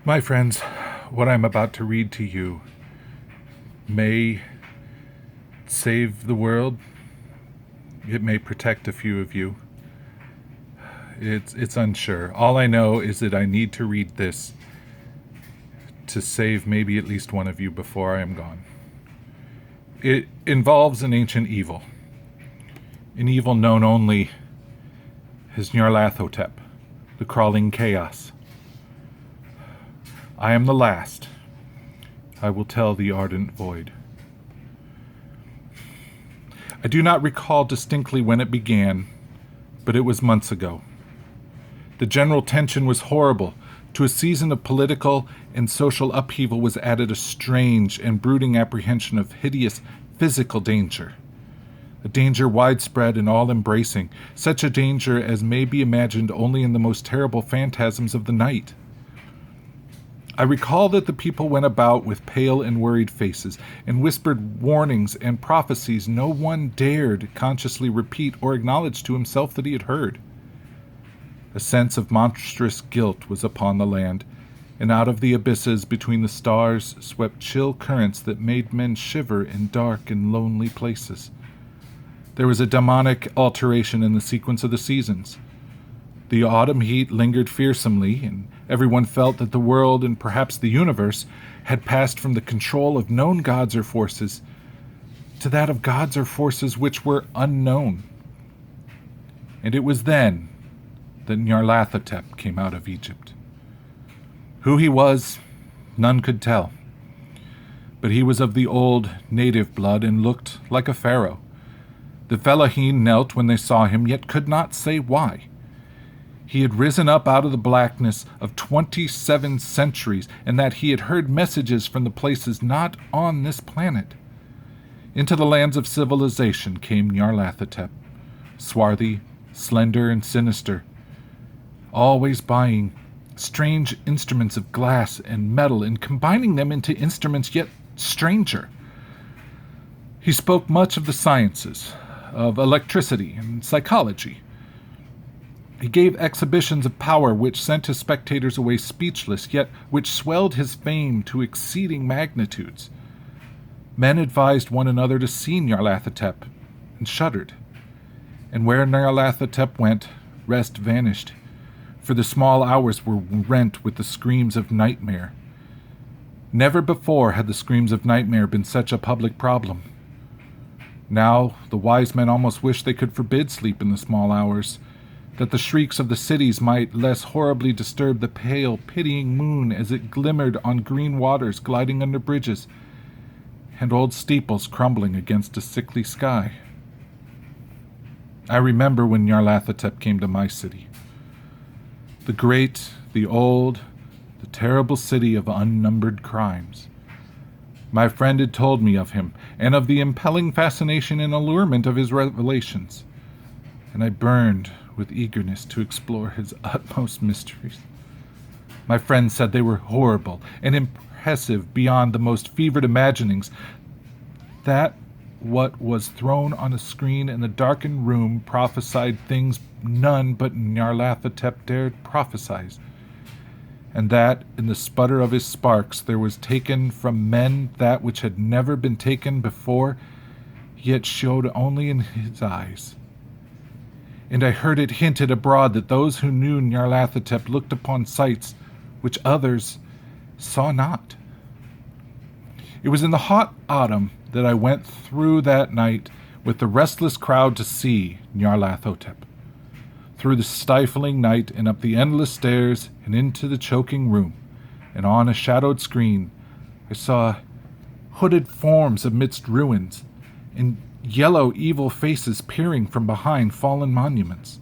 My friends, what I'm about to read to you may save the world. It may protect a few of you. It's unsure. All I know is that I need to read this to save maybe at least one of you before I am gone. It involves an ancient evil. An evil known only as Nyarlathotep, the crawling chaos. I am the last. I will tell the ardent void. I do not recall distinctly when it began, but it was months ago. The general tension was horrible. To a season of political and social upheaval was added a strange and brooding apprehension of hideous physical danger. A danger widespread and all-embracing, such a danger as may be imagined only in the most terrible phantasms of the night. I recall that the people went about with pale and worried faces, and whispered warnings and prophecies no one dared consciously repeat or acknowledge to himself that he had heard. A sense of monstrous guilt was upon the land, and out of the abysses between the stars swept chill currents that made men shiver in dark and lonely places. There was a demonic alteration in the sequence of the seasons. The autumn heat lingered fearsomely, and everyone felt that the world and perhaps the universe had passed from the control of known gods or forces to that of gods or forces which were unknown. And it was then that Nyarlathotep came out of Egypt. Who he was, none could tell. But he was of the old native blood and looked like a pharaoh. The fellaheen knelt when they saw him, yet could not say why. He had risen up out of the blackness of 27 centuries, and that he had heard messages from the places not on this planet. Into the lands of civilization came Nyarlathotep, swarthy, slender, and sinister, always buying strange instruments of glass and metal and combining them into instruments yet stranger. He spoke much of the sciences, of electricity and psychology. He gave exhibitions of power which sent his spectators away speechless, yet which swelled his fame to exceeding magnitudes. Men advised one another to see Nyarlathotep, and shuddered. And where Nyarlathotep went, rest vanished, for the small hours were rent with the screams of nightmare. Never before had the screams of nightmare been such a public problem. Now the wise men almost wished they could forbid sleep in the small hours, that the shrieks of the cities might less horribly disturb the pale, pitying moon as it glimmered on green waters gliding under bridges, and old steeples crumbling against a sickly sky. I remember when Nyarlathotep came to my city. The great, the old, the terrible city of unnumbered crimes. My friend had told me of him, and of the impelling fascination and allurement of his revelations, and I burned with eagerness to explore his utmost mysteries. My friend said they were horrible and impressive beyond the most fevered imaginings, that what was thrown on a screen in the darkened room prophesied things none but Nyarlathotep dared prophesy, and that in the sputter of his sparks there was taken from men that which had never been taken before, yet showed only in his eyes. And I heard it hinted abroad that those who knew Nyarlathotep looked upon sights which others saw not. It was in the hot autumn that I went through that night with the restless crowd to see Nyarlathotep. Through the stifling night and up the endless stairs and into the choking room, and on a shadowed screen, I saw hooded forms amidst ruins, and yellow evil faces peering from behind fallen monuments.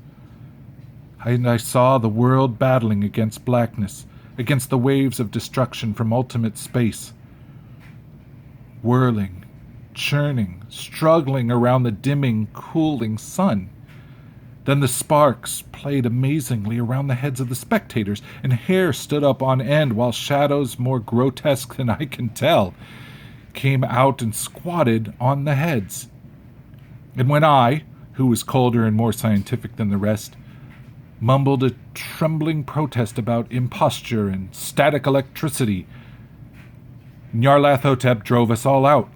And I saw the world battling against blackness, against the waves of destruction from ultimate space, whirling, churning, struggling around the dimming, cooling sun. Then the sparks played amazingly around the heads of the spectators, and hair stood up on end, while shadows more grotesque than I can tell came out and squatted on the heads. And when I, who was colder and more scientific than the rest, mumbled a trembling protest about imposture and static electricity. Nyarlathotep drove us all out,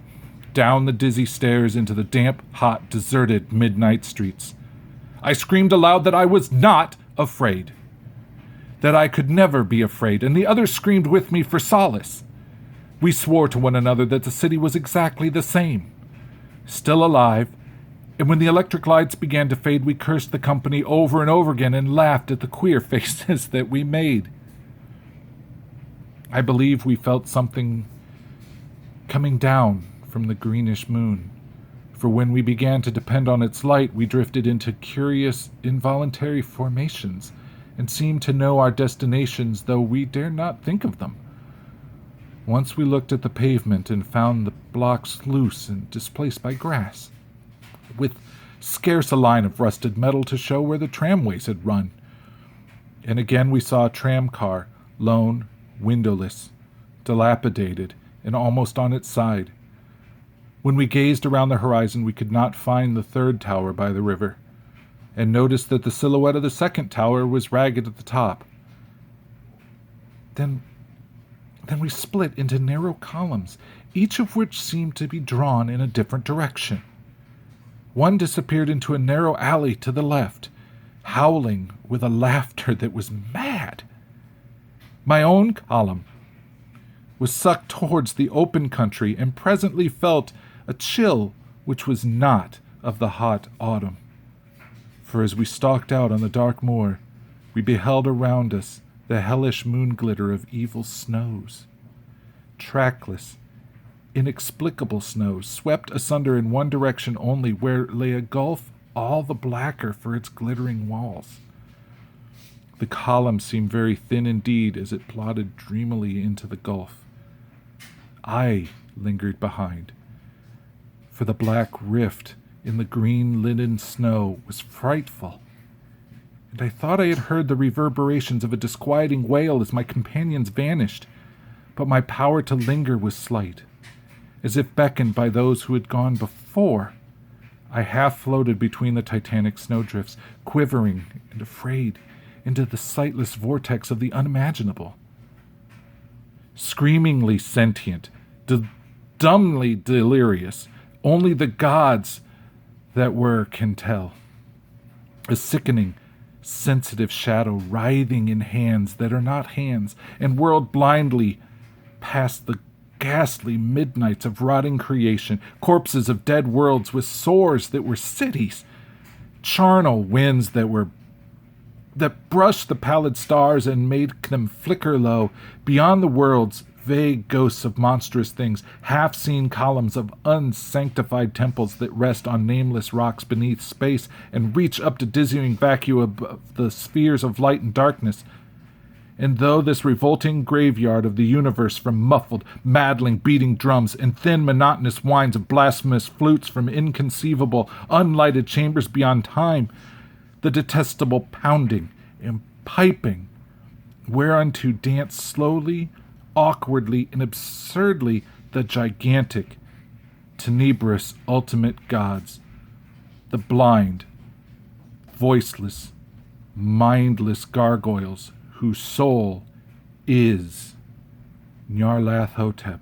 down the dizzy stairs into the damp, hot, deserted midnight streets. I screamed aloud that I was not afraid, that I could never be afraid, and the others screamed with me for solace. We swore to one another that the city was exactly the same, still alive, and when the electric lights began to fade, we cursed the company over and over again and laughed at the queer faces that we made. I believe we felt something coming down from the greenish moon, for when we began to depend on its light, we drifted into curious, involuntary formations and seemed to know our destinations, though we dared not think of them. Once we looked at the pavement and found the blocks loose and displaced by grass, with scarce a line of rusted metal to show where the tramways had run. And again we saw a tram car, lone, windowless, dilapidated, and almost on its side. When we gazed around the horizon, we could not find the third tower by the river, and noticed that the silhouette of the second tower was ragged at the top. Then we split into narrow columns, each of which seemed to be drawn in a different direction. One disappeared into a narrow alley to the left, howling with a laughter that was mad. My own column was sucked towards the open country and presently felt a chill which was not of the hot autumn. For as we stalked out on the dark moor, we beheld around us the hellish moon glitter of evil snows. Trackless, inexplicable snows, swept asunder in one direction only, where lay a gulf all the blacker for its glittering walls. The column seemed very thin indeed as it plodded dreamily into the gulf. I lingered behind, for the black rift in the green linen snow was frightful, and I thought I had heard the reverberations of a disquieting wail as my companions vanished, but my power to linger was slight. As if beckoned by those who had gone before, I half floated between the titanic snowdrifts, quivering and afraid, into the sightless vortex of the unimaginable. Screamingly sentient, dumbly delirious, only the gods that were can tell. A sickening, sensitive shadow writhing in hands that are not hands, and whirled blindly past the ghastly midnights of rotting creation, corpses of dead worlds with sores that were cities, charnel winds that brushed the pallid stars and made them flicker low, beyond the worlds, vague ghosts of monstrous things, half-seen columns of unsanctified temples that rest on nameless rocks beneath space and reach up to dizzying vacuum above the spheres of light and darkness. And though this revolting graveyard of the universe from muffled, maddening, beating drums and thin, monotonous whines of blasphemous flutes from inconceivable, unlighted chambers beyond time, the detestable pounding and piping, whereunto dance slowly, awkwardly, and absurdly the gigantic, tenebrous ultimate gods, the blind, voiceless, mindless gargoyles whose soul is Nyarlathotep.